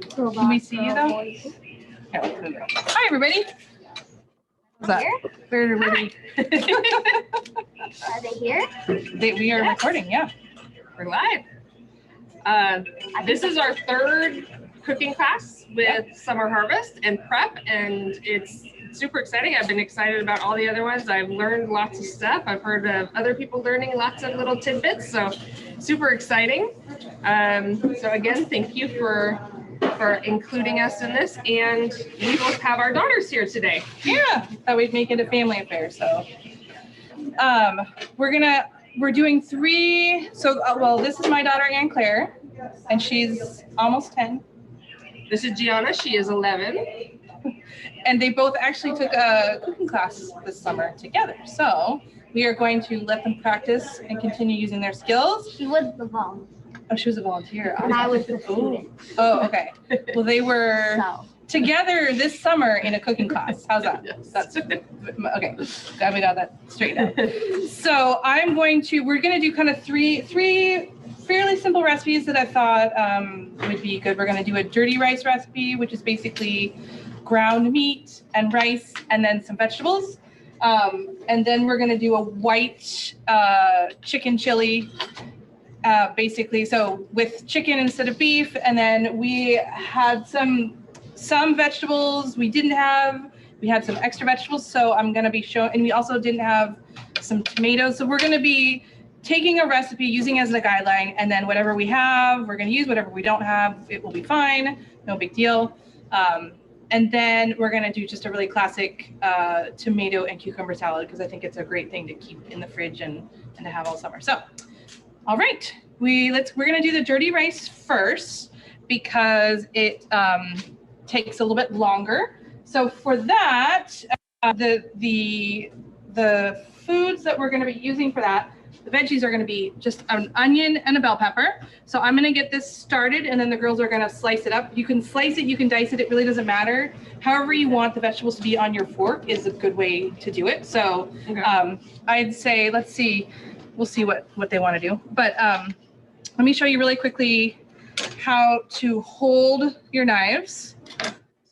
Can we see you though? Hi, everybody. What's up? Where are we? Are they here? We are recording, yeah. We're live. This is our third cooking class with Summer Harvest and Prep, and it's super exciting. I've been excited about all the other ones. I've learned lots of stuff. I've heard of other people learning lots of little tidbits, so super exciting. So again, thank you for including us in this, and we both have our daughters here today. Yeah, thought we'd make it a family affair. So we're doing three. So well, this is my daughter Anne Claire, and she's almost 10. This is Gianna. She is 11. And they both actually took a cooking class this summer together. So we are going to let them practice and continue using their skills. She was the volunteer. Oh, she was a volunteer. And I was the student. Oh, okay. Well, they were together this summer in a cooking class. How's that? Yes. That's okay. Glad we got that straight out. So we're going to do kind of three fairly simple recipes that I thought would be good. We're going to do a dirty rice recipe, which is basically ground meat and rice and then some vegetables. And then we're going to do a white chicken chili, basically. So with chicken instead of beef. And then we had some vegetables we had some extra vegetables. So I'm going to be showing, and we also didn't have some tomatoes. So we're going to be taking a recipe, using as a guideline, and then whatever we have, we're going to use. Whatever we don't have, it will be fine. No big deal. And then we're going to do just a really classic tomato and cucumber salad, because I think it's a great thing to keep in the fridge and to have all summer. So, all right, we're going to do the dirty rice first because it takes a little bit longer. So for that, the foods that we're going to be using for that, the veggies are going to be just an onion and a bell pepper. So I'm going to get this started, and then the girls are going to slice it up. You can slice it, you can dice it. It really doesn't matter. However you want the vegetables to be on your fork is a good way to do it. So I'd say, let's see, we'll see what they want to do. But let me show you really quickly how to hold your knives.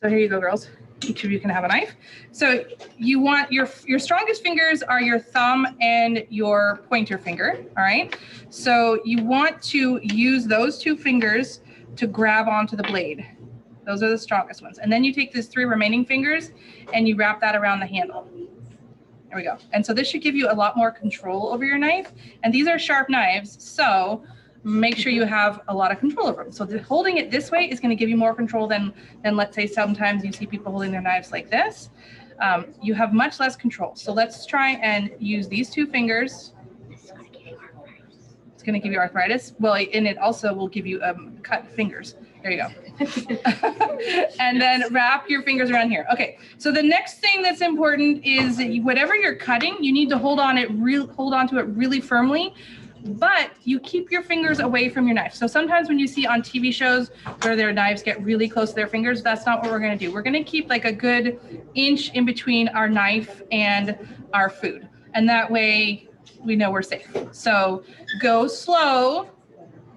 So here you go, girls. Each of you can have a knife. So you want your strongest fingers are your thumb and your pointer finger, all right? So you want to use those two fingers to grab onto the blade. Those are the strongest ones. And then you take these 3 remaining fingers and you wrap that around the handle. There we go. And so this should give you a lot more control over your knife. And these are sharp knives, so make sure you have a lot of control over them. So holding it this way is going to give you more control than let's say sometimes you see people holding their knives like this. You have much less control. So let's try and use these 2 fingers. It's going to give you arthritis. Well, and it also will give you cut fingers. There you go. And then wrap your fingers around here. Okay. So the next thing that's important is whatever you're cutting, you need to hold on to it really firmly. But you keep your fingers away from your knife. So sometimes when you see on TV shows where their knives get really close to their fingers, that's not what we're going to do. We're going to keep like a good inch in between our knife and our food. And that way we know we're safe. So go slow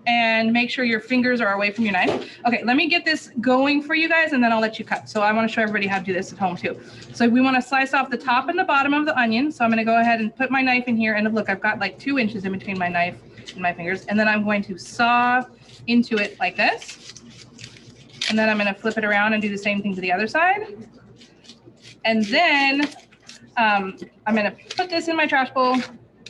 and make sure your fingers are away from your knife. Okay, let me get this going for you guys, and then I'll let you cut. So I want to show everybody how to do this at home too. So we want to slice off the top and the bottom of the onion. So I'm going to go ahead and put my knife in here, and look, I've got like 2 inches in between my knife and my fingers. And then I'm going to saw into it like this. And then I'm going to flip it around and do the same thing to the other side. And then I'm going to put this in my trash bowl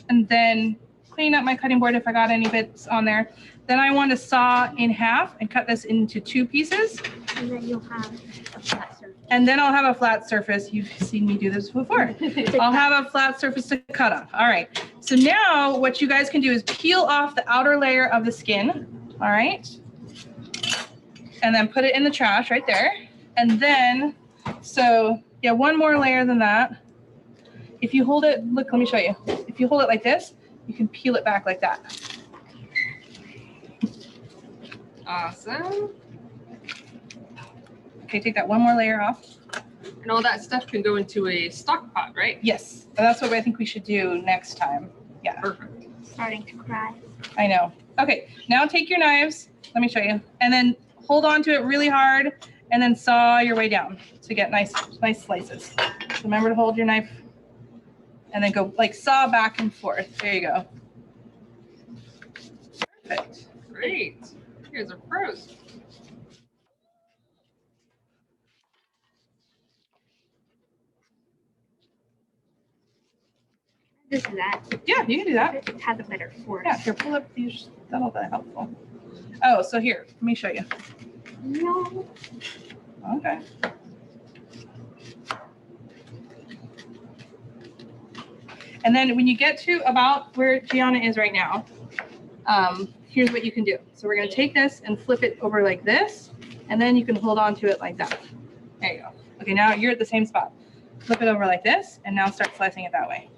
and then clean up my cutting board if I got any bits on there. Then I want to saw in half and cut this into 2 pieces. And then you'll have a flat surface. And then I'll have a flat surface. You've seen me do this before. I'll have a flat surface to cut off. All right. So now what you guys can do is peel off the outer layer of the skin. All right. And then put it in the trash right there. And then, so yeah, 1 more layer than that. If you hold it, look, let me show you. If you hold it like this, you can peel it back like that. Awesome. Okay, take that 1 more layer off. And all that stuff can go into a stock pot, right? Yes, that's what I think we should do next time. Yeah. Perfect. Starting to cry. I know. Okay, now take your knives. Let me show you. And then hold on to it really hard, and then saw your way down to get nice slices. So remember to hold your knife and then go like saw back and forth. There you go. Perfect. Great. You guys are pros. This is that. Yeah, you can do that. It has a better force. Yeah, here, pull up these. That'll be helpful. Oh, so here, let me show you. No. Okay. And then when you get to about where Gianna is right now, here's what you can do. So we're going to take this and flip it over like this, and then you can hold on to it like that. There you go. Okay, now you're at the same spot. Flip it over like this, and now start slicing it that way.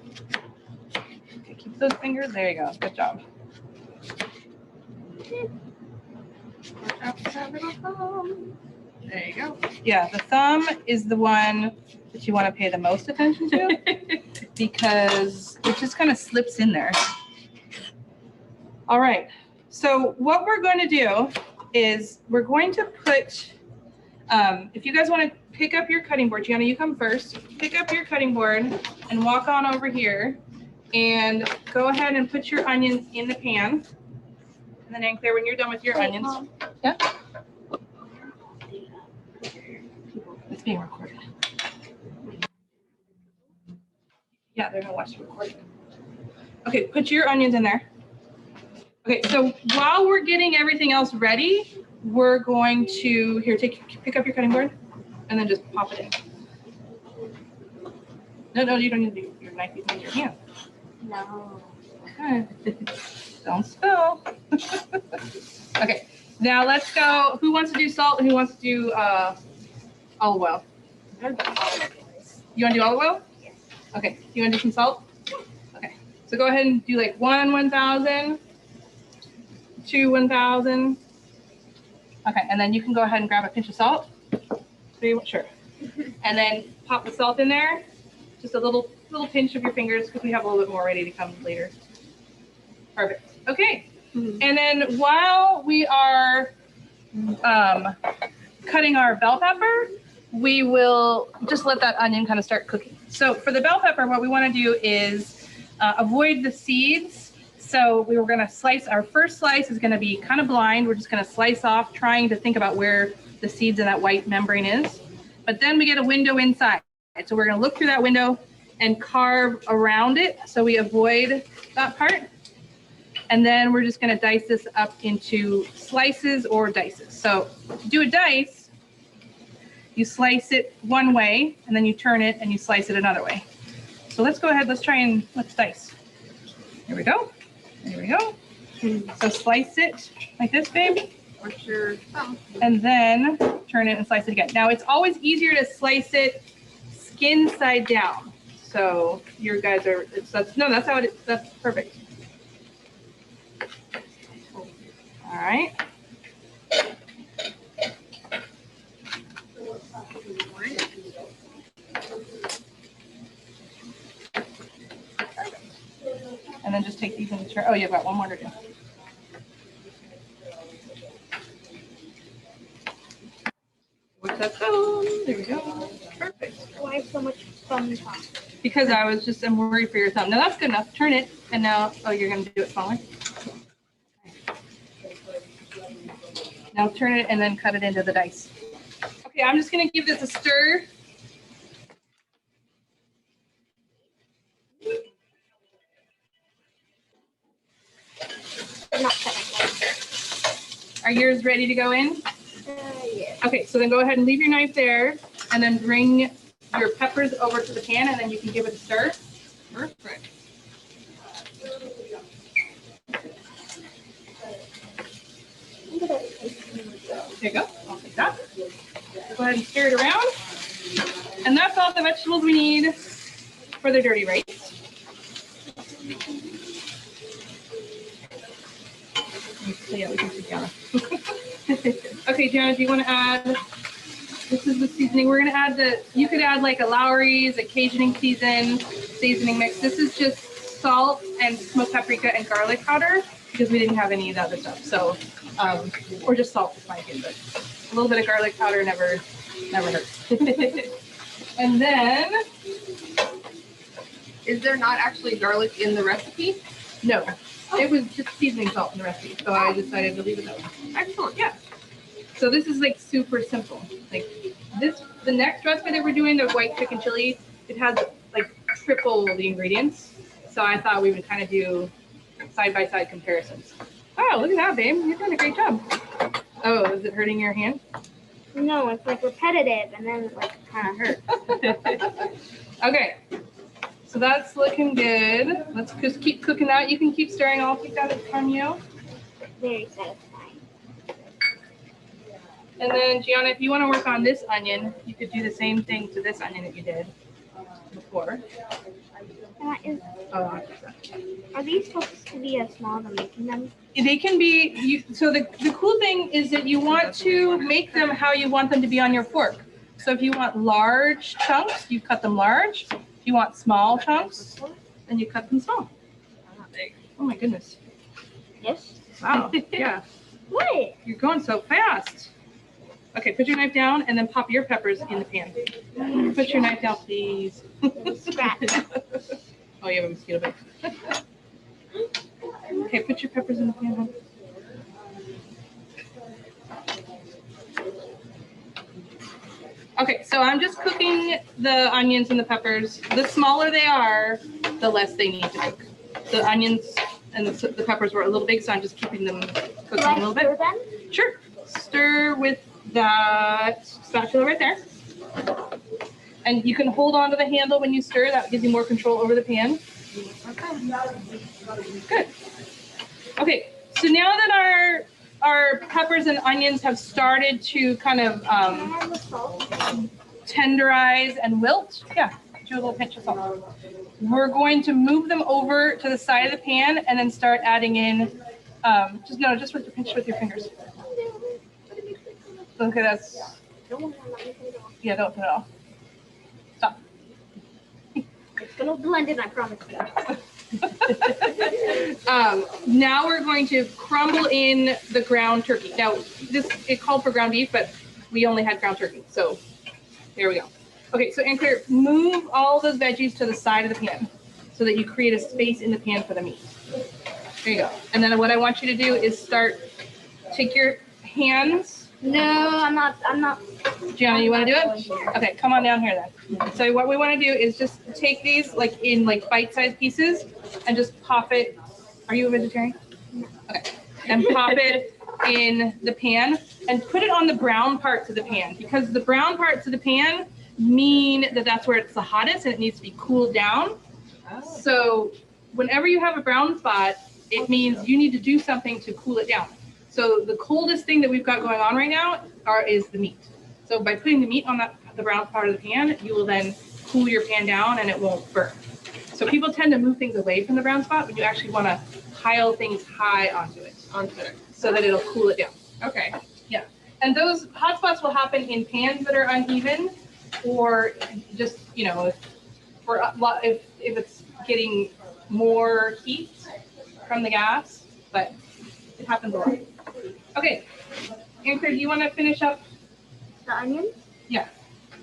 Okay, keep those fingers. There you go. Good job. There you go. Yeah, the thumb is the one that you want to pay the most attention to because it just kind of slips in there. All right, so what we're going to do is we're going to put, if you guys want to pick up your cutting board, Gianna, you come first, pick up your cutting board and walk on over here and go ahead and put your onions in the pan. And then Anne Claire, when you're done with your onions, Mom. yeah? It's being recorded. Yeah, they're gonna watch the recording. Okay, put your onions in there. Okay, so while we're getting everything else ready, we're going to, here, pick up your cutting board and then just pop it in. No, you don't need to do your knife, you can use your hand. No. Okay. Don't spill. Okay, now let's go. Who wants to do salt and who wants to do olive oil? You want to do olive oil? Yes. Okay, you want to do some salt? Okay, so go ahead and do like 1,000, 2, 1,000. Okay, and then you can go ahead and grab a pinch of salt. 3, sure. And then pop the salt in there. Just a little pinch of your fingers because we have a little bit more ready to come later. Perfect. Okay. And then while we are cutting our bell pepper, we will just let that onion kind of start cooking. So for the bell pepper, what we want to do is avoid the seeds. So we were going to slice, our first slice is going to be kind of blind. We're just going to slice off, trying to think about where the seeds in that white membrane is. But then we get a window inside. So we're going to look through that window and carve around it so we avoid that part. And then we're just going to dice this up into slices or dices. So to do a dice, you slice it one way and then you turn it and you slice it another way. So let's go ahead, let's dice. Here we go. There we go. So slice it like this, babe. What's your thumb? And then turn it and slice it again. Now it's always easier to slice it skin side down. So your guys are, that's how it is. That's perfect. All right. And then just take these and turn. Oh, you've got one more to do. What's that thumb? There we go. Perfect. Why so much thumb talk? Because I'm worried for your thumb. Now that's good enough. Turn it. And now, oh, you're going to do it smaller. Now turn it and then cut it into the dice. Okay, I'm just going to give this a stir. Not cutting. Are yours ready to go in? Yeah. Okay, so then go ahead and leave your knife there and then bring your peppers over to the pan and then you can give it a stir. Perfect. There you go. I'll take that. Go ahead and stir it around. And that's all the vegetables we need for the dirty rice. Yeah, we can see Gianna. Okay, Gianna, do you want to add, this is the seasoning. We're going to add you could add like a Lowry's, a Cajun seasoning mix. This is just salt and smoked paprika and garlic powder. because we didn't have any of the other stuff. So, or just salt is my but a little bit of garlic powder never hurts. And then, Is there not actually garlic in the recipe? no, it was just seasoning salt in the recipe. So I decided to leave it that way. Excellent. Yeah. So this is like super simple. Like the next recipe that we're doing, the white chicken chili, it has like triple the ingredients. So I thought we would kind of do side-by-side comparisons. Oh, look at that, babe. You're doing a great job. Oh, is it hurting your hand? No, it's like repetitive and then it like kind of hurts. Okay. So that's looking good. Let's just keep cooking that. You can keep stirring. I'll keep that from you. Very satisfying. And then, Gianna, if you want to work on this onion, you could do the same thing to this onion that you did before. Oh, Are these supposed to be as small as I'm making them? they can be, so the cool thing is that you want to make them how you want them to be on your fork. So if you want large chunks, you cut them large. If you want small chunks, then you cut them small. Oh my goodness. Yes. Wow. Yeah. What? You're going so fast. Okay, put your knife down and then pop your peppers in the pan. Put your knife down, please. Scratch. Oh, you have a mosquito bite. Okay, put your peppers in the pan. Hon. Okay, so I'm just cooking the onions and the peppers. The smaller they are, the less they need to cook. The onions and the peppers were a little big, so I'm just keeping them cooking a little bit. Them? Sure. Stir with that spatula right there. And you can hold on to the handle when you stir. That gives you more control over the pan. Good. Okay, so now that our peppers and onions have started to kind of tenderize and wilt, yeah, do a little pinch of salt. We're going to move them over to the side of the pan and then start adding in, just with the pinch with your fingers. Okay, that's, yeah, don't put it off. Stop. It's gonna blend in, I promise you. Now we're going to crumble in the ground turkey. Now, it called for ground beef, but we only had ground turkey. So there we go. Okay, so Ann Claire, move all those veggies to the side of the pan so that you create a space in the pan for the meat. There you go. And then what I want you to do is take your hands. No, I'm not. Gianna, you want to do it? Okay, come on down here then. So what we want to do is just take these in bite-sized pieces and just pop it. Are you a vegetarian? Okay. And pop it in the pan and put it on the brown parts of the pan, because the brown parts of the pan mean that that's where it's the hottest and it needs to be cooled down. So whenever you have a brown spot, it means you need to do something to cool it down. So the coldest thing that we've got going on right now is the meat. So by putting the meat on the brown part of the pan, you will then cool your pan down and it won't burn. So people tend to move things away from the brown spot, but you actually want to pile things high onto it so that it'll cool it down. Okay. Yeah. And those hot spots will happen in pans that are uneven, or just, if it's getting more heat from the gas, but it happens a lot. Okay, Anchor, do you want to finish up The onions? Yeah,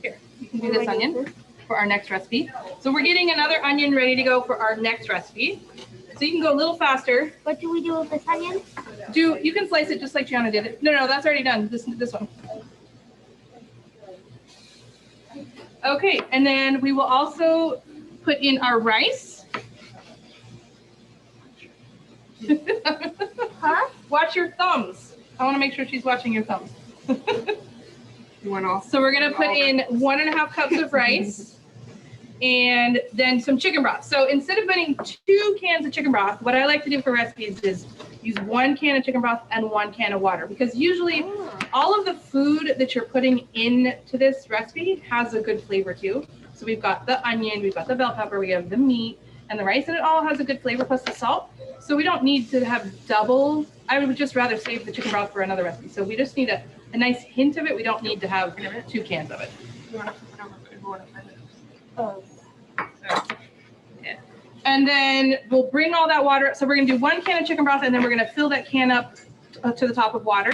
here, you can do this onion for our next recipe. So we're getting another onion ready to go for our next recipe. So you can go a little faster. What do we do with this onion? You can slice it just like Gianna did it. No, that's already done. This one. Okay, and then we will also put in our rice. Huh? Watch your thumbs. I want to make sure she's watching your thumbs. You want all? So we're going to put in 1.5 cups of rice and then some chicken broth. So instead of putting 2 cans of chicken broth, what I like to do for recipes is use 1 can of chicken broth and 1 can of water, because usually all of the food that you're putting into this recipe has a good flavor too. So we've got the onion, we've got the bell pepper, we have the meat and the rice, and it all has a good flavor plus the salt. So we don't need to have double. I would just rather save the chicken broth for another recipe. So we just need a nice hint of it. We don't need to have 2 cans of it. Oh. Yeah. And then we'll bring all that water. So we're gonna do 1 can of chicken broth, and then we're gonna fill that can up to the top of water.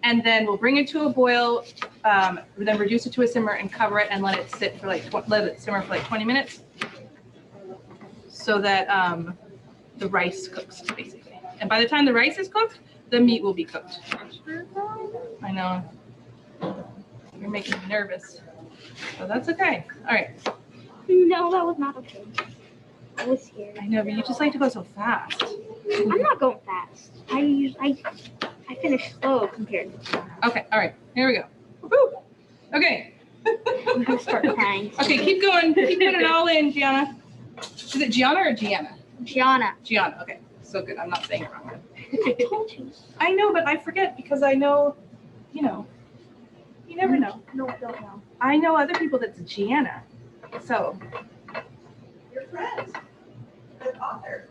And then we'll bring it to a boil, then reduce it to a simmer and cover it and let it sit for like, let it simmer for like 20 minutes. So that the rice cooks basically. And by the time the rice is cooked, the meat will be cooked. I know. You're making me nervous. So that's okay. All right. No, that was not okay. I was scared. I know, but you just like to go so fast. I'm not going fast. I finish slow compared to. Okay, all right. Here we go. Woo. Okay. I'm gonna start crying. Okay, keep going. Keep putting it all in, Gianna. Is it Gianna or Gianna? Gianna. Gianna. Okay. So good. I'm not saying it wrong. I told you. I know, but I forget because I know, you know, you never know. No, I don't know. I know other people that's Gianna. So, Your friend, the author.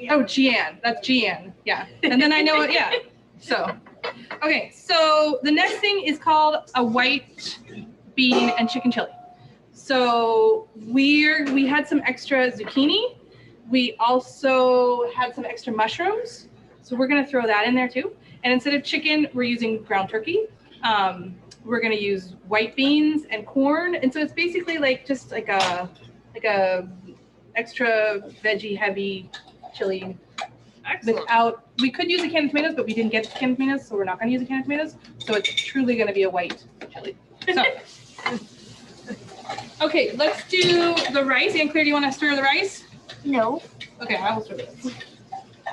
oh, Gian. That's Gian. Yeah. And then I know it. Yeah. So, okay. So the next thing is called a white bean and chicken chili. So we had some extra zucchini. We also had some extra mushrooms. So we're gonna throw that in there too. And instead of chicken, we're using ground turkey. We're gonna use white beans and corn. And so it's basically like just like a extra veggie heavy chili. Excellent. Without, we could use a can of tomatoes, but we didn't get canned tomatoes, so we're not gonna use a can of tomatoes. So it's truly gonna be a white chili. So, okay, let's do the rice. Ann Claire, do you wanna stir the rice? No. Okay, I will stir the rice.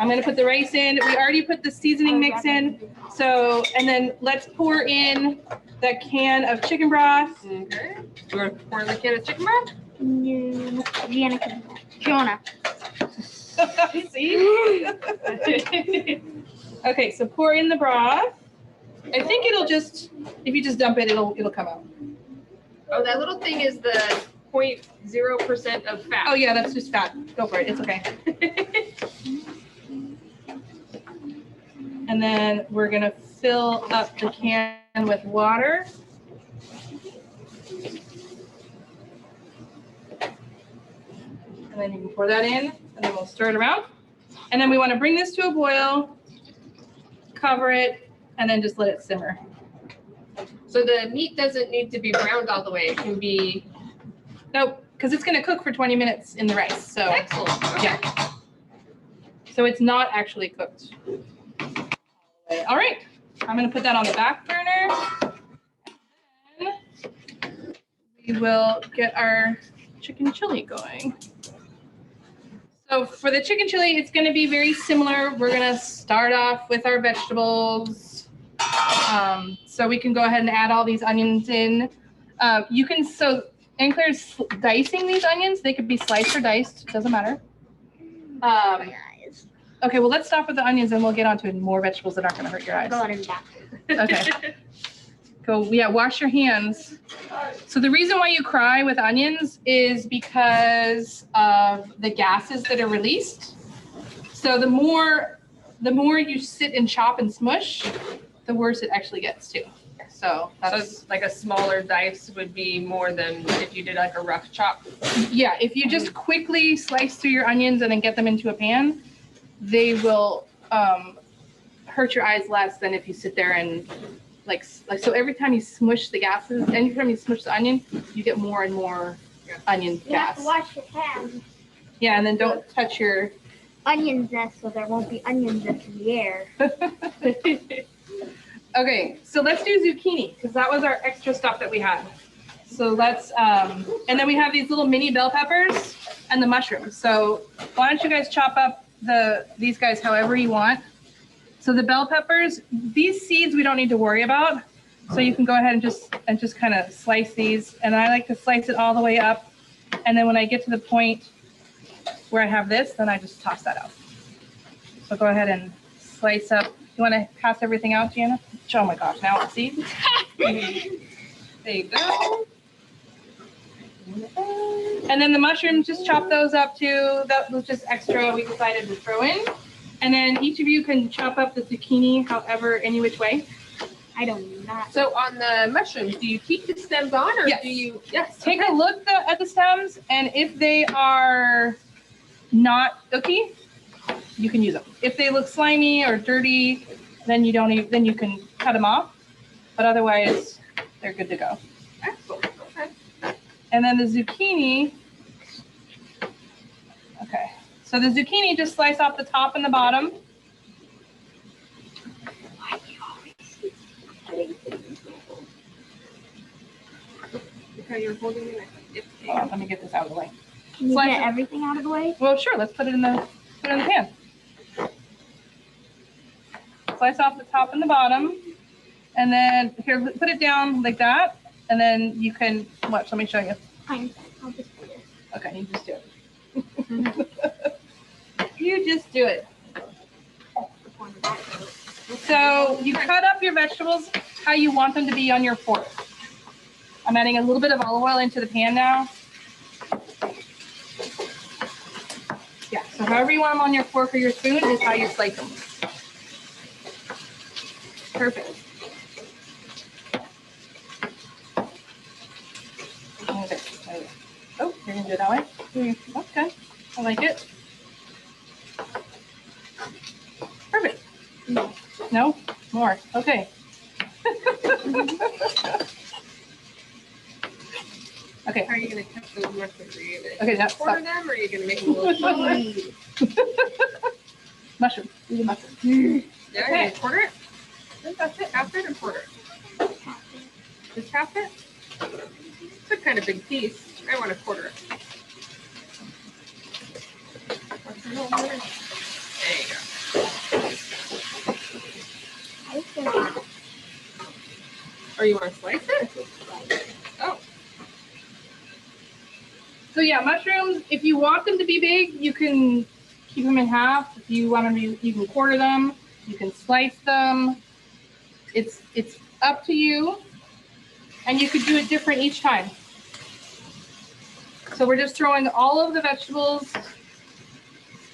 I'm gonna put the rice in. We already put the seasoning mix in. So, and then let's pour in the can of chicken broth. Okay. We're gonna pour in the can of chicken broth. No. Gianna can do that. Jonah. See? Okay, so pour in the broth. I think it'll just, if you just dump it, it'll come out. Oh, that little thing is the 0.0% of fat. Oh yeah, that's just fat. Go for it. It's okay. And then we're gonna fill up the can with water. And then you can pour that in, and then we'll stir it around. And then we want to bring this to a boil, cover it, and then just let it simmer. So the meat doesn't need to be browned all the way. It can be. Nope, because it's gonna cook for 20 minutes in the rice. So Excellent. Okay. yeah. So it's not actually cooked. All right, I'm gonna put that on the back burner. And we will get our chicken chili going. So for the chicken chili, it's gonna be very similar. We're gonna start off with our vegetables. So we can go ahead and add all these onions in. You can, so Ann Claire's dicing these onions. They could be sliced or diced, doesn't matter. Okay, well, let's stop with the onions and we'll get onto more vegetables that aren't gonna hurt your eyes. Go in back. Okay. Go, yeah, wash your hands. So the reason why you cry with onions is because of the gases that are released. So the more you sit and chop and smush, the worse it actually gets too. So that's So like a smaller dice would be more than if you did like a rough chop. yeah, if you just quickly slice through your onions and then get them into a pan, they will hurt your eyes less than if you sit there and like so every time you smush the gases, every time you smush the onion, you get more and more onion You have to gas. wash your hands. Yeah, and then don't touch your Onion zest so there won't be onion zest in the air. Okay, so let's do zucchini because that was our extra stuff that we had. So let's and then we have these little mini bell peppers and the mushrooms. So why don't you guys chop up these guys however you want. So the bell peppers, these seeds we don't need to worry about. So you can go ahead and just kind of slice these. And I like to slice it all the way up. And then when I get to the point where I have this, then I just toss that out. So go ahead and slice up. You want to pass everything out, Gianna? Oh my gosh, now see? There you go. And then the mushrooms, just chop those up too. That was just extra we decided to throw in. And then each of you can chop up the zucchini however, any which way. I don't not. So on the mushrooms, do you keep the stems on or Yes. do you? Yes. Take a look at the stems, and if they are not icky, you can use them. If they look slimy or dirty, then you don't even, then you can cut them off. But otherwise, they're good to go. Excellent. Okay. And then the zucchini. Okay, so the zucchini, just slice off the top and the bottom. Okay, you're holding it. Hold on, let me get this out of the way. Can you Slice get it. everything out of the way? Well, sure, let's put it in the pan. Slice off the top and the bottom. And then here, put it down like that. And then you can, watch, let me show you. Fine. I'll just do this. Okay, you just do it. You just do it. So you cut up your vegetables how you want them to be on your fork. I'm adding a little bit of olive oil into the pan now. Yeah, so however you want them on your fork or your spoon is how you slice them. Perfect. Okay. Oh, you're gonna do it that way? Okay, I like it. Perfect. No? More. Okay. Okay. How are you going to cut those mushrooms? Are you going Okay, to that's quarter stop. them, or are you going to make them a little smaller? Mushroom. Use a mushroom. Yeah, Okay. you quarter it? I think that's it. Half it or quarter it? Just half it? It's a kind of big piece. I want to quarter it. There you go. I just gonna Or you want to slice it? Oh, So yeah, mushrooms, if you want them to be big, you can keep them in half. If you want them to, you can quarter them, you can slice them. It's up to you. And you could do it different each time. So we're just throwing all of the vegetables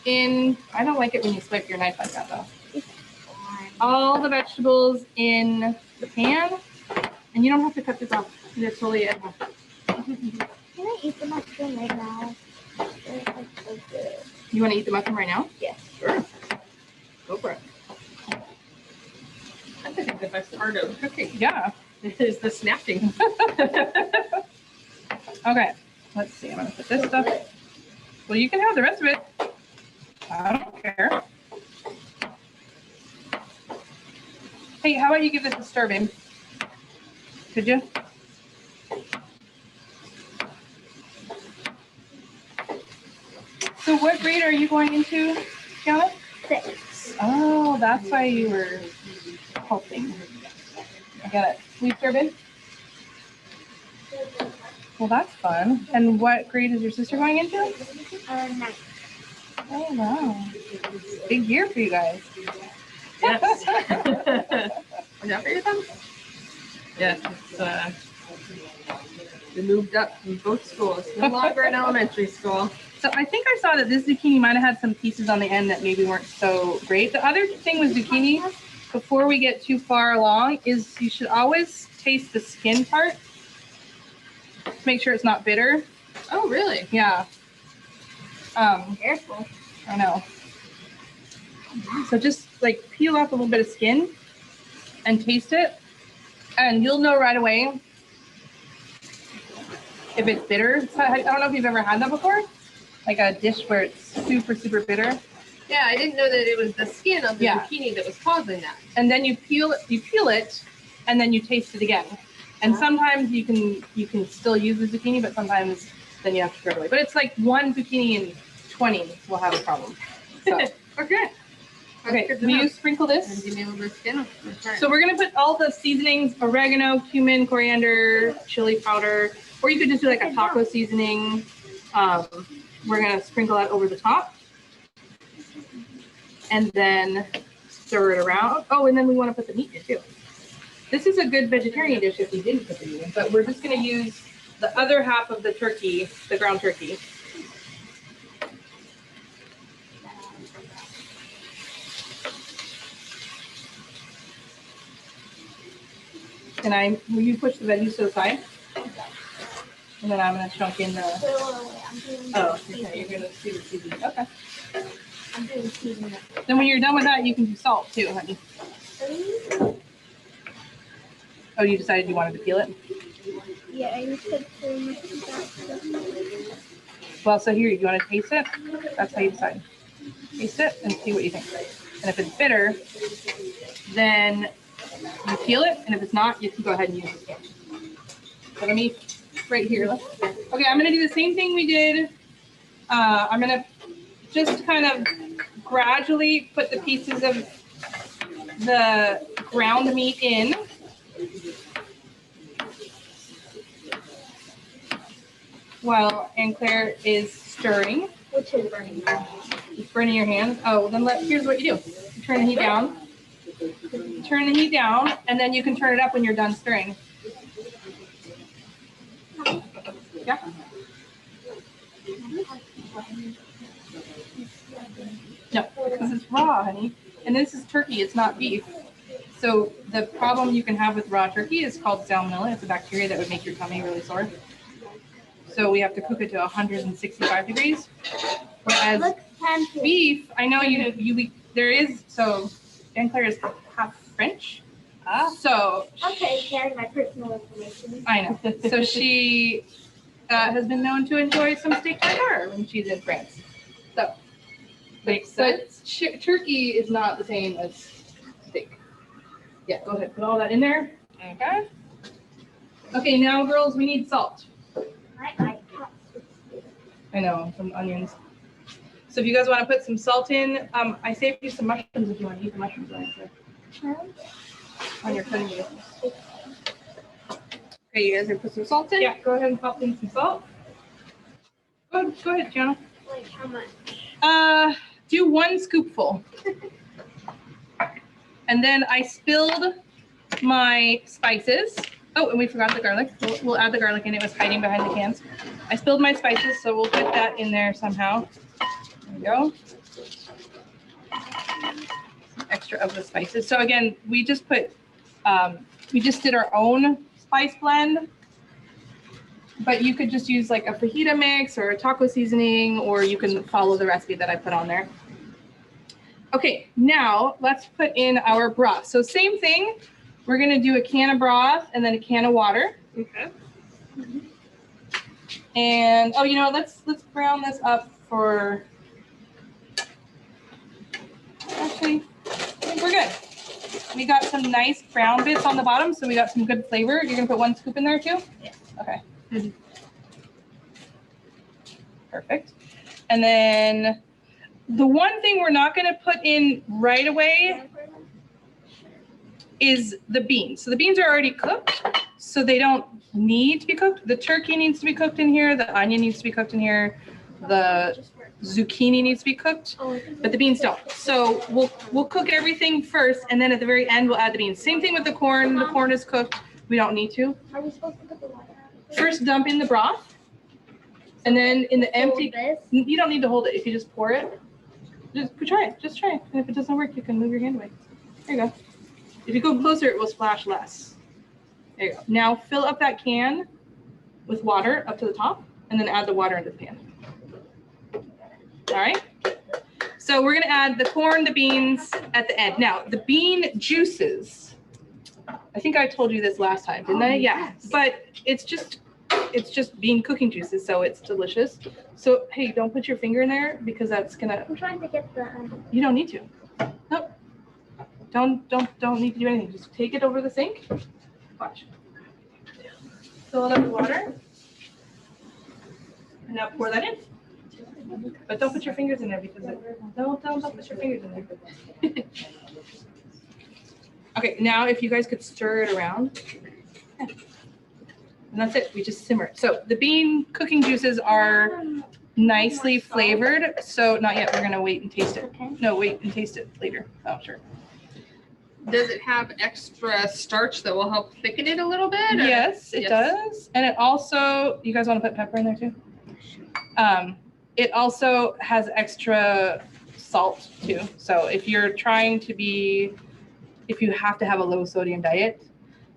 in. I don't like it when you swipe your knife like that though. All the vegetables in the pan. And you don't have to cut this off. They're totally it. Can I eat the mushroom right now? They're like so good. You want to eat the mushroom right now? Yes. sure. Go for it. I think the best part of cooking Yeah. is the snapping. Okay. Let's see. I'm going to put this stuff. Well, you can have the rest of it. I don't care. Hey, how about you give this a stir, babe? Could you? So what grade are you going into, Gianna? 6. Oh, that's why you were helping. I get it. Will you stir, babe? Well, that's fun. And what grade is your sister going into? 9. Oh, wow. Big year for you guys. Yes. Was that for your thumb? Yes. We moved up from both schools. No longer in elementary school. So I think I saw that this zucchini might have had some pieces on the end that maybe weren't so great. The other thing with zucchini, before we get too far along, is you should always taste the skin part to make sure it's not bitter. Oh, really? Yeah. Careful. I know. So just like peel off a little bit of skin and taste it, and you'll know right away if it's bitter. So I don't know if you've ever had that before, like a dish where it's super, super bitter. Yeah, I didn't know that it was the skin of the Yeah. zucchini that was causing that. And then you peel it, and then you taste it again. And sometimes you can still use the zucchini, but sometimes then you have to throw it away. But it's like one zucchini in 20 will have a problem. So, Okay. okay, will you sprinkle And this? give me a little bit of skin. So we're gonna put all the seasonings: oregano, cumin, coriander, chili powder, or you could just do like a taco seasoning. We're gonna sprinkle that over the top, and then stir it around. Oh, and then we want to put the meat in too. This is a good vegetarian dish if you didn't put the meat in, but we're just gonna use the other half of the turkey, the ground turkey. Will you push the veggies to the side? And then I'm gonna chunk in the, I'm doing Oh, seasoning. okay, you're gonna do the seasoning. Okay. I'm doing seasoning. Then when you're done with that, you can do salt too, honey. Oh, you decided you wanted to peel it? Yeah, I said so much of that. Well, so here, you want to taste it? That's how you decide. Taste it and see what you think. And if it's bitter, then you peel it, and if it's not, you can go ahead and use the can. So let me, right here. Okay, I'm gonna do the same thing we did. I'm gonna just kind of gradually put the pieces of the ground meat in. While Anne Claire is stirring. Which is burning now. It's burning your hands. Oh, well then here's what you do. You turn the heat down. Turn the heat down, and then you can turn it up when you're done stirring. Yeah. No, because it's raw, honey. And this is turkey, it's not beef. So the problem you can have with raw turkey is called salmonella. It's a bacteria that would make your tummy really sore. So we have to cook it to 165 degrees. Whereas beef, I know there is, so Anne Claire is half French. So Okay, sharing my personal information. I know. So she has been known to enjoy some steak tartare when she's in France. So Makes but turkey is not the same as steak. Yeah, go ahead. Put all that in there. Okay. Okay, now girls, we need salt. I know, some onions. So if you guys want to put some salt in, I saved you some mushrooms if you want to eat the mushrooms on your cutting board. Okay, you guys gonna put some salt in? Yeah, go ahead and pop in some salt. Go ahead, Gianna. Like how much? Do 1 scoopful. And then I spilled my spices. Oh, and we forgot the garlic. We'll add the garlic in. It was hiding behind the cans. I spilled my spices, so we'll put that in there somehow. There we go. Some extra of the spices. So again, we just did our own spice blend, but you could just use like a fajita mix or a taco seasoning, or you can follow the recipe that I put on there. Okay, now let's put in our broth. So same thing. We're gonna do a can of broth and then a can of water. Okay. And oh, let's brown this up for. Actually, I think we're good. We got some nice brown bits on the bottom, so we got some good flavor. You're gonna put 1 scoop in there too? Yeah. Okay. Perfect. And then the one thing we're not gonna put in right away is the beans. So the beans are already cooked, so they don't need to be cooked. The turkey needs to be cooked in here. The onion needs to be cooked in here. The zucchini needs to be cooked, but the beans don't. So we'll cook everything first, and then at the very end we'll add the beans. Same thing with the corn. The corn is cooked. We don't need to. Are we supposed to put the water out? First dump in the broth, and then in the empty. You don't need to hold it. If you just pour it, just try it. Just try it. And if it doesn't work, you can move your hand away. There you go. If you go closer, it will splash less. There you go. Now fill up that can with water up to the top, and then add the water into the pan. All right. So we're gonna add the corn, the beans at the end. Now the bean juices. I think I told you this last time, didn't I? Yeah. Yes. But it's just bean cooking juices, so it's delicious. So hey, don't put your finger in there because that's gonna. I'm trying to get the. You don't need to. Nope. Don't need to do anything. Just take it over the sink. Watch. Fill it up with water. And now pour that in. But don't put your fingers in there because don't put your fingers in there. Okay, now if you guys could stir it around. And that's it. We just simmer it. So the bean cooking juices are nicely flavored. So not yet. We're gonna wait and taste it. Okay. No, wait and taste it later. Oh, sure. Does it have extra starch that will help thicken it a little bit? or- Yes, it does. And it also, you guys want to put pepper in there too? It also has extra salt too. So if you're trying to if you have to have a low sodium diet,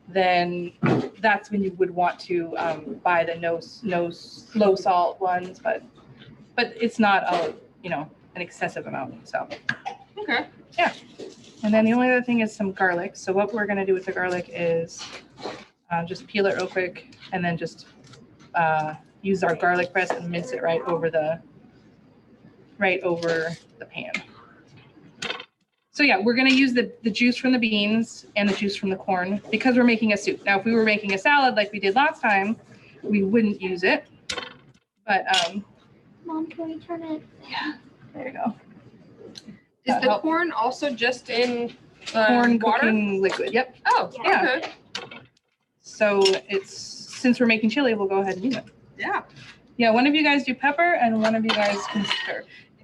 then that's when you would want to buy the no low salt ones, but it's not a, an excessive amount. So, Okay. and then the only other thing is some garlic. So what we're gonna do with the garlic is just peel it real quick and then just use our garlic press and mince it right over the pan. So yeah, we're gonna use the juice from the beans and the juice from the corn because we're making a soup. Now, if we were making a salad like we did last time, we wouldn't use it. But Mom, can we turn it? yeah, there you go. Is the corn also just in Corn water? cooking liquid. Yep. Oh, Yeah. okay. So since we're making chili, we'll go ahead and use it. Yeah. Yeah, one of you guys do pepper and one of you guys can stir.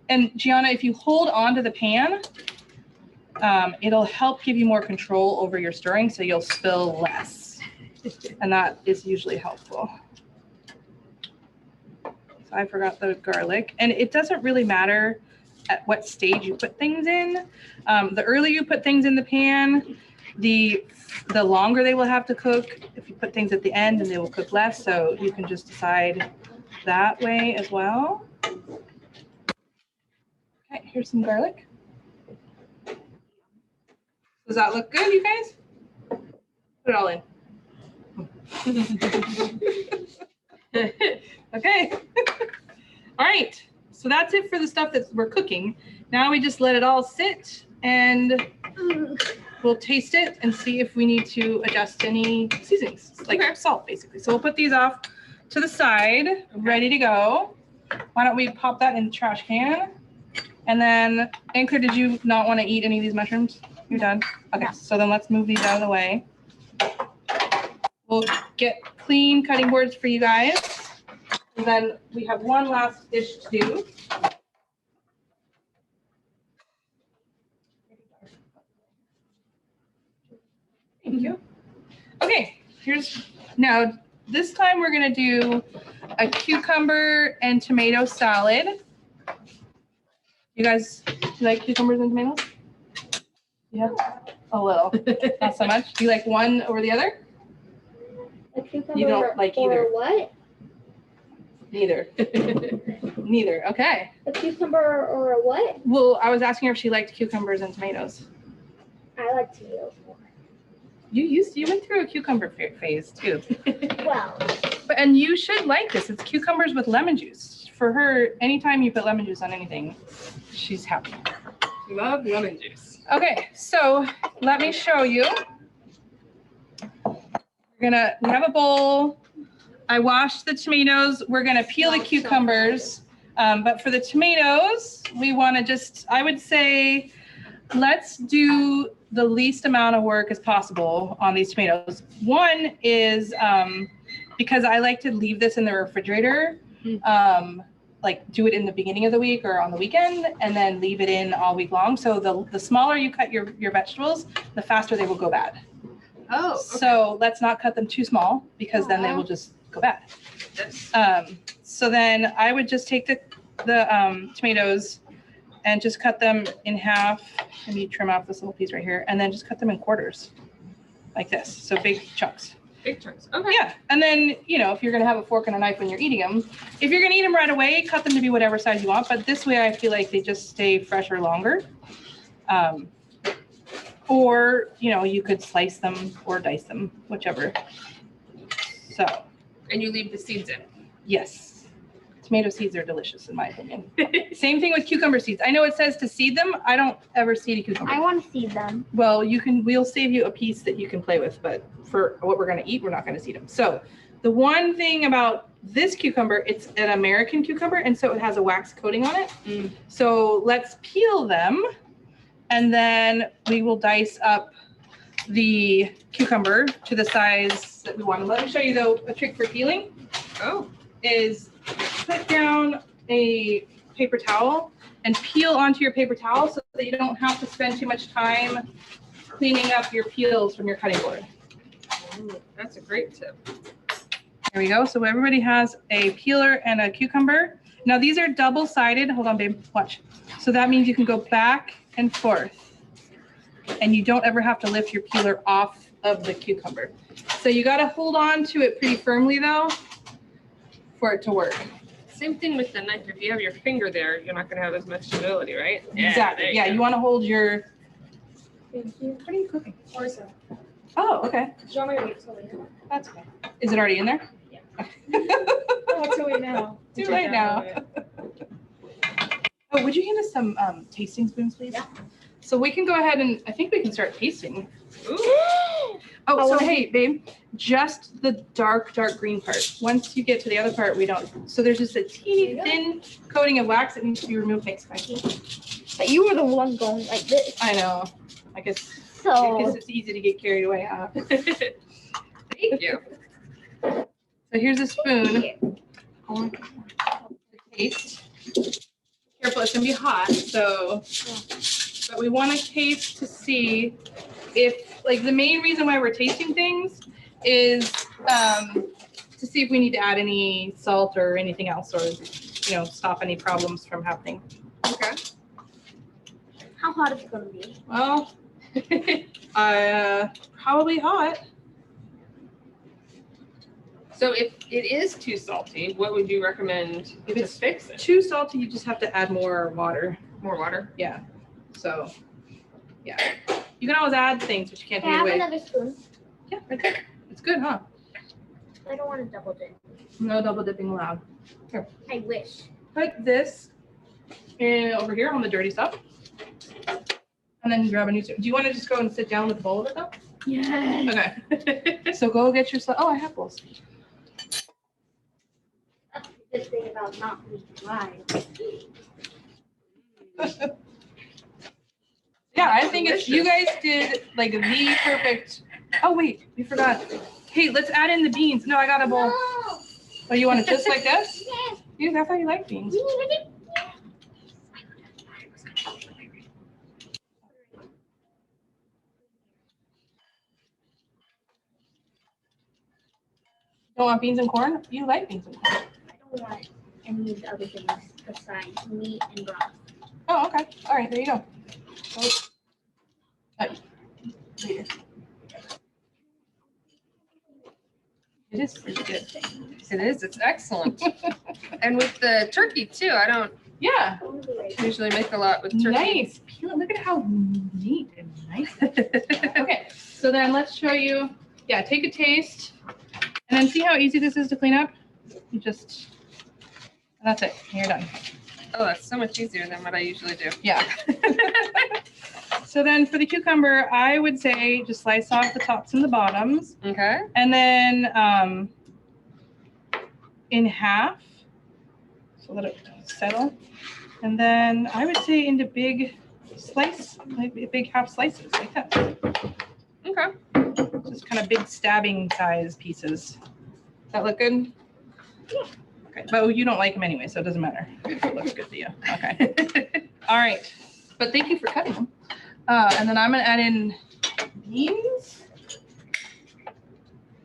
And Gianna, if you hold on to the pan, it'll help give you more control over your stirring, so you'll spill less. And that is usually helpful. So I forgot the garlic. And it doesn't really matter at what stage you put things in. The earlier you put things in the pan, the longer they will have to cook. If you put things at the end, then they will cook less. So you can just decide that way as well. Okay, here's some garlic. Does that look good, you guys? Put it all in. Okay. All right. So that's it for the stuff that we're cooking. Now we just let it all sit and we'll taste it and see if we need to adjust any seasonings, like salt, basically. So we'll put these off to the side, ready to go. Why don't we pop that in the trash can? And then, Anchor, did you not want to eat any of these mushrooms? You're done? Okay, so then let's move these out of the way. We'll get clean cutting boards for you guys. And then we have one last dish to do. Thank you. Okay, now this time we're gonna do a cucumber and tomato salad. You guys like cucumbers and tomatoes? Yeah, a little, not so much. Do you like one over the other? A cucumber You don't like or either. what? Neither. Neither, okay. A cucumber or a what? Well, I was asking her if she liked cucumbers and tomatoes. I like tomatoes more. You went through a cucumber phase too. Well, And you should like this. It's cucumbers with lemon juice. For her, anytime you put lemon juice on anything, she's happy. Love lemon juice. Okay, so let me show you. We have a bowl. I washed the tomatoes. We're gonna peel the cucumbers. But for the tomatoes, we wanna I would say, let's do the least amount of work as possible on these tomatoes. One is because I like to leave this in the refrigerator, like do it in the beginning of the week or on the weekend, and then leave it in all week long. So the smaller you cut your vegetables, the faster they will go bad. Oh, okay. So let's not cut them too small because then they will just go bad. Yes. So then I would just take the tomatoes and just cut them in half. Let me trim off this little piece right here, and then just cut them in quarters like this. So big chunks. Big chunks. Okay. Yeah. And then, if you're going to have a fork and a knife when you're eating them, if you're going to eat them right away, cut them to be whatever size you want. But this way, I feel like they just stay fresher longer. Or, you could slice them or dice them, whichever. So. And you leave the seeds in. Yes. Tomato seeds are delicious, in my opinion. Same thing with cucumber seeds. I know it says to seed them. I don't ever seed a cucumber. I want to see them. Well, we'll save you a piece that you can play with, but for what we're going to eat, we're not going to seed them. So the one thing about this cucumber, it's an American cucumber, and so it has a wax coating on it. So let's peel them, and then we will dice up the cucumber to the size that we want. Let me show you, though, a trick for peeling. Oh. Is put down a paper towel and peel onto your paper towel so that you don't have to spend too much time cleaning up your peels from your cutting board. Ooh, that's a great tip. There we go. So everybody has a peeler and a cucumber. Now these are double-sided. Hold on, babe. Watch. So that means you can go back and forth. and you don't ever have to lift your peeler off of the cucumber. So you got to hold on to it pretty firmly though for it to work. Same thing with the knife. If you have your finger there, you're not going to have as much stability, right? Exactly. Yeah, you want to hold your. Thank you. What are you cooking? Orzo. Oh, okay. Do you want me to wait till later? That's okay. Is it already in there? Yeah. Oh, Too late now. too late now. Oh, would you hand us some tasting spoons, please? Yeah. So we can go ahead and I think we can start tasting. Ooh. Oh, so hey, babe, just the dark green part. Once you get to the other part, we don't. So there's just a teeny thin coating of wax that needs to be removed. Thanks, guys. But you were the one going like this. I know. I guess So it's easy to get carried away, huh? Thank you. So here's a spoon. Taste. Careful, it's gonna be hot. So, but we want to taste to see if, like, the main reason why we're tasting things is to see if we need to add any salt or anything else, or stop any problems from happening. Okay. how hot is it gonna be? Well, probably hot. So if it is too salty, what would you recommend If to it's fix it? too salty, you just have to add more water. More water? Yeah. So, yeah. You can always add things, but you can't Can I take have away. another spoon? Yeah, right there. It's good, huh? I don't want to double dip. No double dipping allowed. I wish. Put this over here on the dirty stuff. And then grab a new spoon. Do you want to just go and sit down with a bowl of it though? Yeah. Okay. So go get your oh, I have bowls. That's the good thing about not being live. Yeah, I think it's, you guys did like the perfect. Oh wait, we forgot. Hey, let's add in the beans. No, I got a bowl. No. Oh, you want it just like this? Yes. Dude, I thought you liked beans. Don't want beans and corn? You like beans and corn. I don't want any of the other things besides meat and broth. Oh, okay. All right, there you go. It is pretty good. It is. It's excellent. And with the turkey too. I don't Yeah. usually make a lot with turkey. Nice. Peel it. Look at how neat and nice. Okay, so then let's show you. Yeah, take a taste, and then see how easy this is to clean up. You just. That's it. You're done. Oh, that's so much easier than what I usually do. Yeah. So then for the cucumber, I would say just slice off the tops and the bottoms, Okay. and then in half, so let it settle. And then I would say into big slice, like big half slices like that. Okay. Just kind of big stabbing size pieces. Does that look good? Yeah. Okay, but you don't like them anyway, so it doesn't matter. It looks good to you. Okay. All right. But thank you for cutting them. And then I'm gonna add in beans,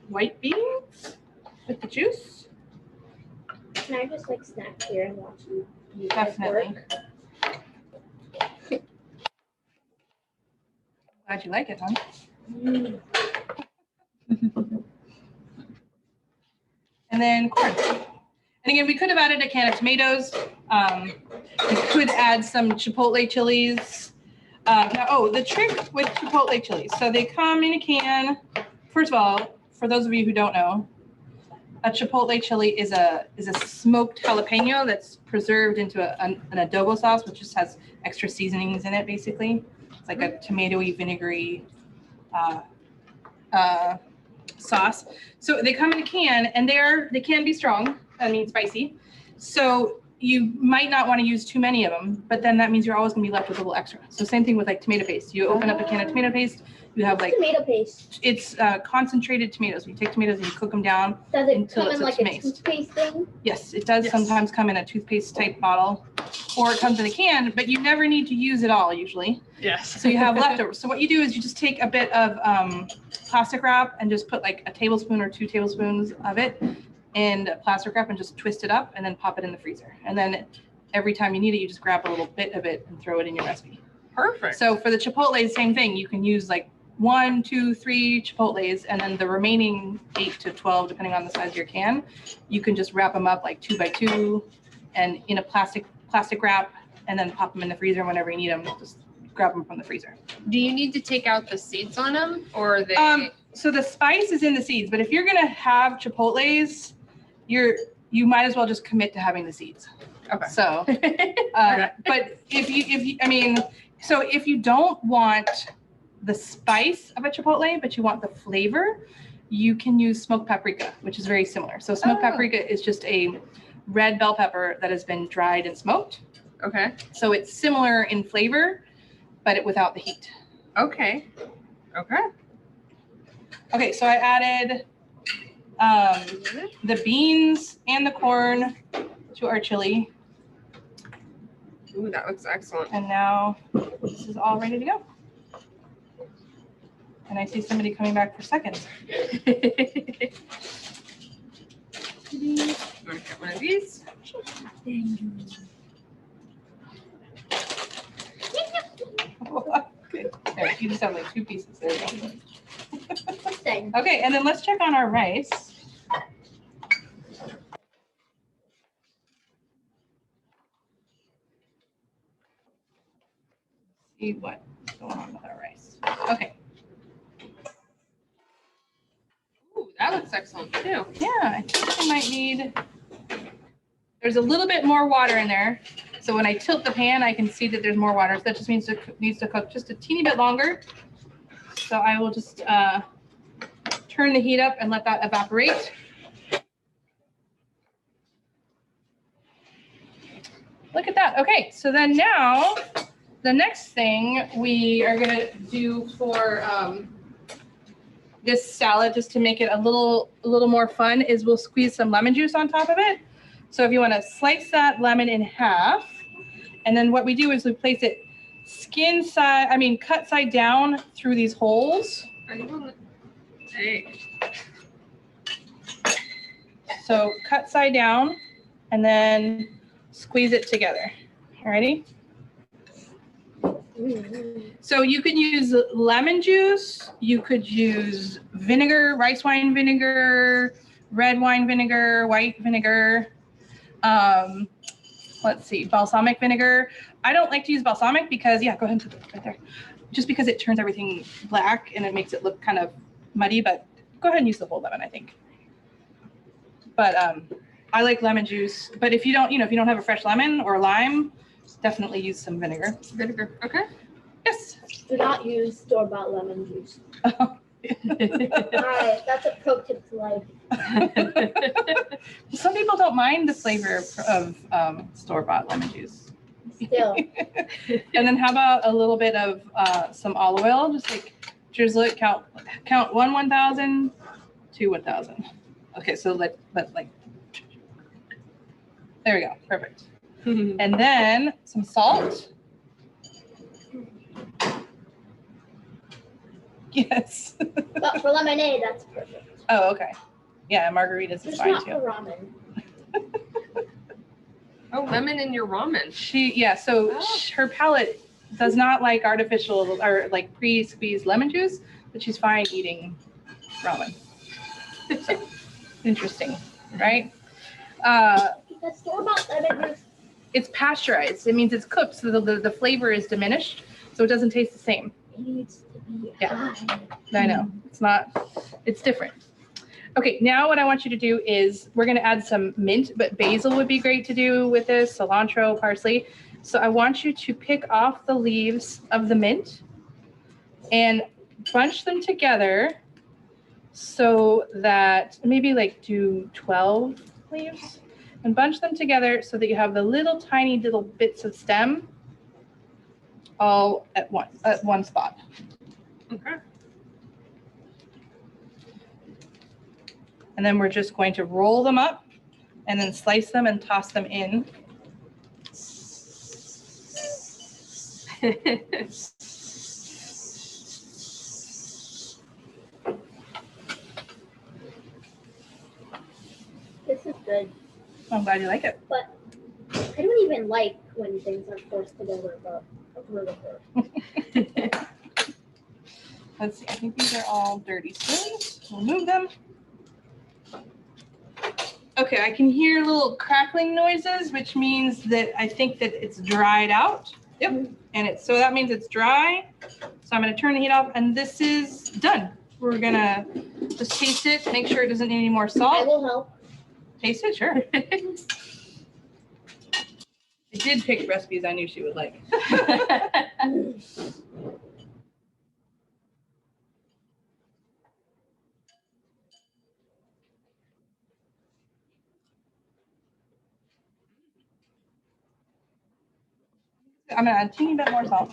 white beans with the juice. Can I just like snack here and watch you? Definitely. Glad you like it, huh? Mm. And then corn. And again, we could have added a can of tomatoes. We could add some chipotle chilies. The trick with chipotle chilies. So they come in a can. First of all, for those of you who don't know, a chipotle chili is a smoked jalapeno that's preserved into an adobo sauce, which just has extra seasonings in it, basically. It's like a tomatoey, vinegary sauce. So they come in a can, and they can be strong. I mean, spicy. So you might not want to use too many of them, but then that means you're always going to be left with a little extra. So same thing with like tomato paste. You open up a can of tomato paste, you have like, Tomato paste. it's concentrated tomatoes. You take tomatoes and you cook them down. Does it Until come it's in like a maced. toothpaste thing? Yes, it does Yes. sometimes come in a toothpaste type bottle, or it comes in a can, but you never need to use it all usually. Yes. So you have leftovers. So what you do is you just take a bit of plastic wrap and just put like a tablespoon or 2 tablespoons of it in plastic wrap and just twist it up and then pop it in the freezer. And then every time you need it, you just grab a little bit of it and throw it in your recipe. Perfect. So for the chipotle, same thing. You can use like 1, 2, 3 chipotles, and then the remaining 8 to 12, depending on the size of your can, you can just wrap them up like 2 by 2 and in a plastic wrap, and then pop them in the freezer whenever you need them. Just grab them from the freezer. Do you need to take out the seeds on them, or are they? So the spice is in the seeds, but if you're gonna have chipotles, you might as well just commit to having the seeds. Okay. So, but if you, I mean, so if you don't want the spice of a chipotle, but you want the flavor, you can use smoked paprika, which is very similar. So smoked paprika is just a red bell pepper that has been dried and smoked. Okay. So it's similar in flavor, but without the heat. Okay. Okay. Okay, so I added the beans and the corn to our chili. Ooh, that looks excellent. And now this is all ready to go. And I see somebody coming back for seconds. I'm gonna get one of these. Good. There, you just have like 2 pieces. There you go. Same. Okay, and then let's check on our rice. See what's going on with our rice. Okay. Ooh, that looks excellent too. Yeah, I think I might need, there's a little bit more water in there. So when I tilt the pan, I can see that there's more water. So that just means it needs to cook just a teeny bit longer. So I will just turn the heat up and let that evaporate. Look at that. Okay, so then now the next thing we are gonna do for this salad, just to make it a little more fun, is we'll squeeze some lemon juice on top of it. So if you want to slice that lemon in half, and then what we do is we place it cut side down through these holes. Are you on the... Hey. So cut side down and then squeeze it together. Alrighty? So you could use lemon juice, you could use vinegar, rice wine vinegar, red wine vinegar, white vinegar. Let's see, balsamic vinegar. I don't like to use balsamic because, yeah, go ahead and put it right there. Just because it turns everything black and it makes it look kind of muddy, but go ahead and use the whole lemon, I think. But I like lemon juice. But if you don't, if you don't have a fresh lemon or lime, definitely use some vinegar. Vinegar. Okay. Yes. Do not use store-bought lemon juice. Alright, that's a pro tip to life. Some people don't mind the flavor of store-bought lemon juice. Still. And then how about a little bit of some olive oil? Just like drizzle it, count 1,000, 2 1,000. Okay, so let like, there we go, perfect. And then some salt. Yes. But for lemonade, that's perfect. Oh, okay. Yeah, margaritas is It's fine not too. for ramen. Oh, lemon in your ramen. Her palate does not like artificial or like pre-squeezed lemon juice, but she's fine eating ramen. So, interesting, right? Because store-bought lemon juice. It's pasteurized. It means it's cooked, so the flavor is diminished, so it doesn't taste the same. It needs to be Yeah. high. I know. It's different. Okay, now what I want you to do is we're going to add some mint, but basil would be great to do with this, cilantro, parsley. So I want you to pick off the leaves of the mint and bunch them together so that maybe like do 12 leaves and bunch them together so that you have the tiny little bits of stem all at one spot. Okay. And then we're just going to roll them up and then slice them and toss them in. This is good. I'm glad you like it. But I don't even like when things are forced together, but Let's see, I think these are all dirty spoons. We'll move them. Okay, I can hear little crackling noises, which means that I think that it's dried out. Yep, and so that means it's dry. So I'm gonna turn the heat off, and this is done. We're gonna just taste it, make sure it doesn't need any more I salt. will help. Taste it, sure. I did pick recipes I knew she would like. I'm gonna add a teeny bit more salt.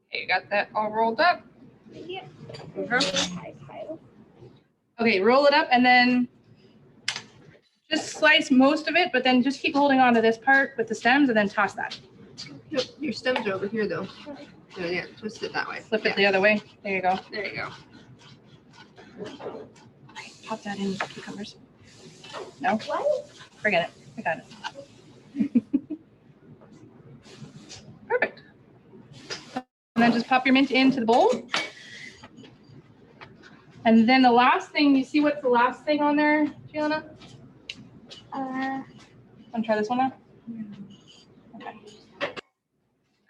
Okay, you got that all rolled up? Yeah. Mhm. Okay, roll it up and then just slice most of it, but then just keep holding on to this part with the stems and then toss that. Yep, your stems are over here though. So yeah, twist it that way. Flip it the other way. There you go. There you go. Pop that in cucumbers. No, What? forget it. I got it. Perfect. And then just pop your mint into the bowl. And then the last thing, you see what's the last thing on there, Gianna? Want to try this one now? Okay.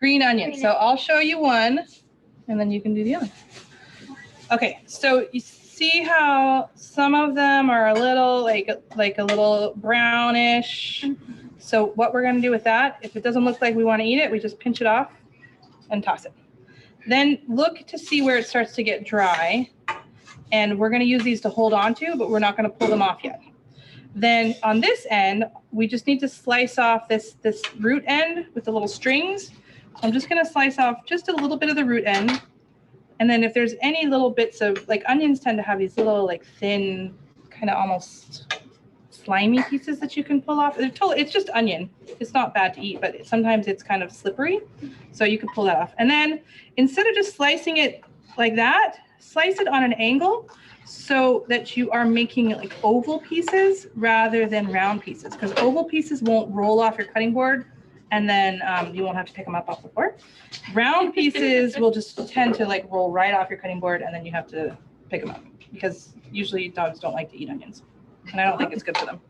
Green onion. So I'll show you one, and then you can do the other. Okay, so you see how some of them are a little like a little brownish. So what we're gonna do with that, if it doesn't look like we want to eat it, we just pinch it off and toss it. Then look to see where it starts to get dry. And we're gonna use these to hold on to, but we're not gonna pull them off yet. Then on this end, we just need to slice off this root end with the little strings. I'm just gonna slice off just a little bit of the root end. And then if there's any little bits of, like onions tend to have these little like thin, kind of almost slimy pieces that you can pull off. It's just onion. It's not bad to eat, but sometimes it's kind of slippery. So you can pull that off. And then instead of just slicing it like that, slice it on an angle so that you are making it like oval pieces rather than round pieces, because oval pieces won't roll off your cutting board and then you won't have to pick them up off the floor. Round pieces will just tend to like roll right off your cutting board and then you have to pick them up, because usually dogs don't like to eat onions and I don't think it's good for them.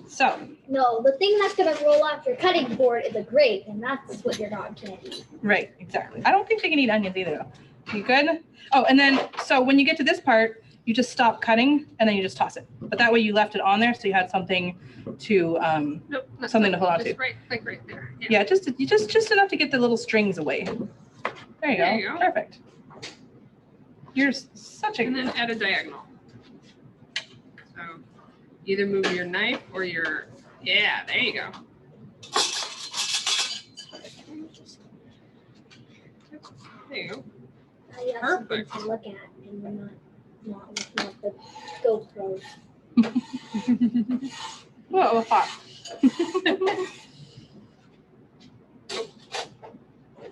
So. No, the thing that's gonna roll off your cutting board is a grape, and that's what your dog can't eat. Right, exactly. I don't think they can eat onions either though. You good? Oh, and then, so when you get to this part, you just stop cutting and then you just toss it. But that way you left it on there so you had something to, Nope, something to hold on to. just right, like right there. Yeah, just enough to get the little strings away. There you There you go. go. Perfect. You're such And a, then add a diagonal. So either move your knife or your, yeah, there you go. There you go. Now you have something Perfect. to look at, and you're not looking at the GoPros. whoa, hot.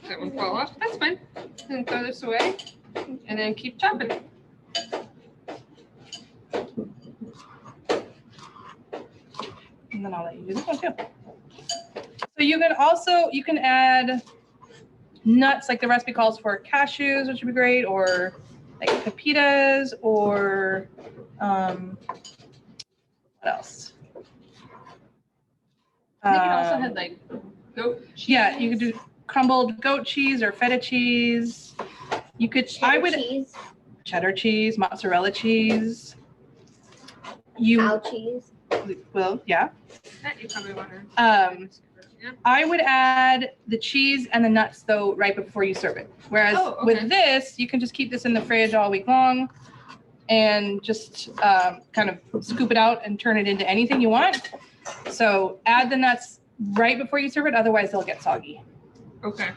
That one fall off. That's fine. Then throw this away and then keep chopping. And then I'll let you do this one too. So you can add nuts, like the recipe calls for cashews, which would be great, or like pepitas, or what else? I think it also had like goat cheese. Yeah, you could do crumbled goat cheese or feta cheese. You could, Cheese, cheddar cheese, mozzarella cheese. cow cheese. Well, yeah. That you probably want to. Yeah. I would add the cheese and the nuts though right before you serve it. Whereas with this, you can just keep this in the fridge all week long and just kind of scoop it out and turn it into anything you want. So add the nuts right before you serve it, otherwise they'll get soggy. Okay.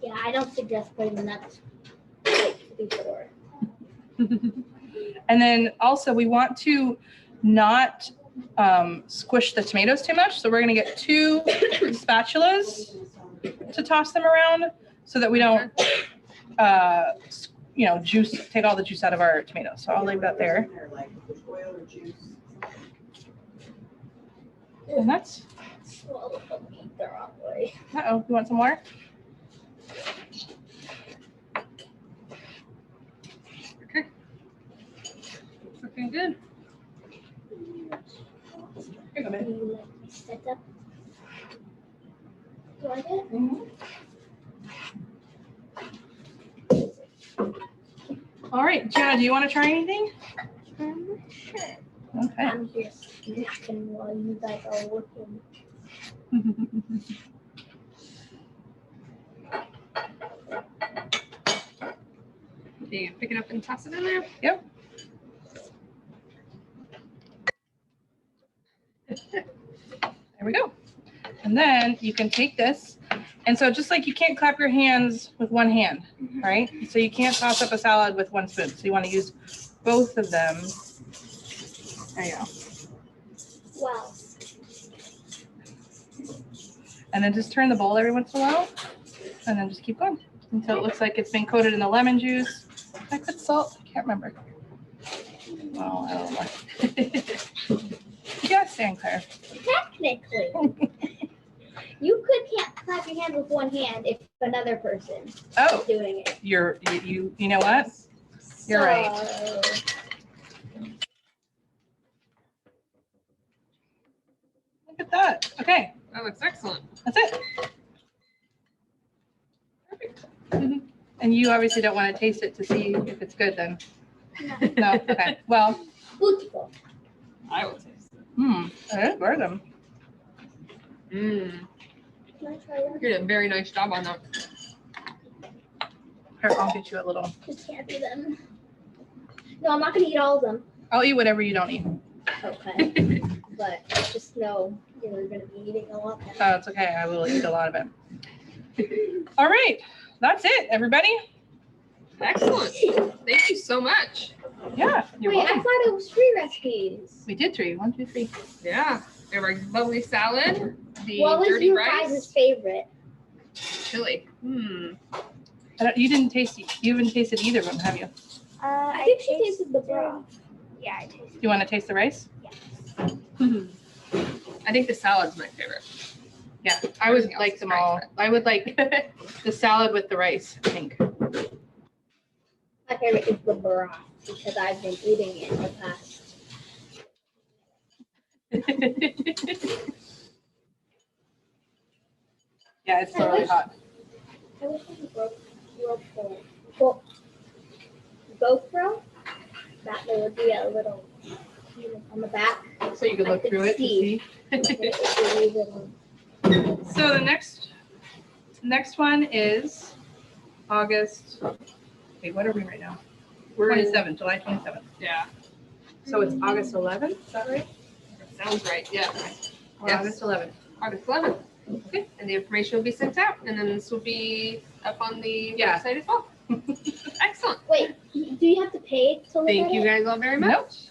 Yeah, I don't suggest putting the nuts right before. And then also we want to not squish the tomatoes too much. So we're gonna get 2 spatulas to toss them around so that we don't, take all the juice out of our tomatoes. So I'll leave that there. And that's, Swallow the meat the wrong way. uh-oh, you want some more? Okay. Looking good. Here you go, babe. Do you like set up? Do I get it? Mhm. All right, Jenna, do you want to try anything? Sure. Okay. I'm just snacking while you guys are working. Okay, pick it up and toss it in there. Yep. There we go. And then you can take this. And so just like you can't clap your hands with one hand, right? So you can't toss up a salad with one spoon. So you want to use both of them. There you go. Wow. And then just turn the bowl every once in a while. And then just keep going until it looks like it's been coated in the lemon juice. Did I put salt? I can't remember. Well, I don't know. Yes, Ann Claire. Technically, can't clap your hands with one hand if another person Oh, is doing it. you know what? You're right. So, Look at that. Okay, That looks excellent. that's it. Perfect. Mhm. And you obviously don't want to taste it to see if it's good then. No, okay. Well, beautiful. I will taste it. it is rhythm. Mmm. Can I try one? You did a very nice job on that. Here, I'll get you a little. Just can't do them. No, I'm not gonna eat all of them. I'll eat whatever you don't eat. Okay. But just know you're gonna be eating a lot. Oh, it's okay. I will eat a lot of it. All right. That's it, everybody. Excellent. Thank you so much. Yeah. You're Wait, I welcome. thought it was 3 recipes. We did 3. 1, 2, 3. Yeah. We have our lovely salad, the What was dirty your rice, guys' favorite? chili. You didn't taste. You haven't tasted either of them, have you? I think she tasted the broth. Yeah, I tasted. Do you want to taste the rice? I think the salad's my favorite. Yeah, I would Everything else like is them great, all. I would like the salad with the rice, I think. My favorite is the broth because I've been eating it in the past. Yeah, it's really hot. I wish I could GoPro. GoPro? That there would be a little on the back. So you could I look could through it to see. see. Little- So the next one is August. Wait, what are we right now? We're in- 27th, July 27th. Yeah. So it's August 11th. Is that right? That sounds right. Yeah. Or Yes. August 11th. August 11th. Okay. And the information will be sent out, and then this will be up on the Yeah. website as well. Excellent. Wait, do you have to pay to look Thank at you it? guys all very Nope. much.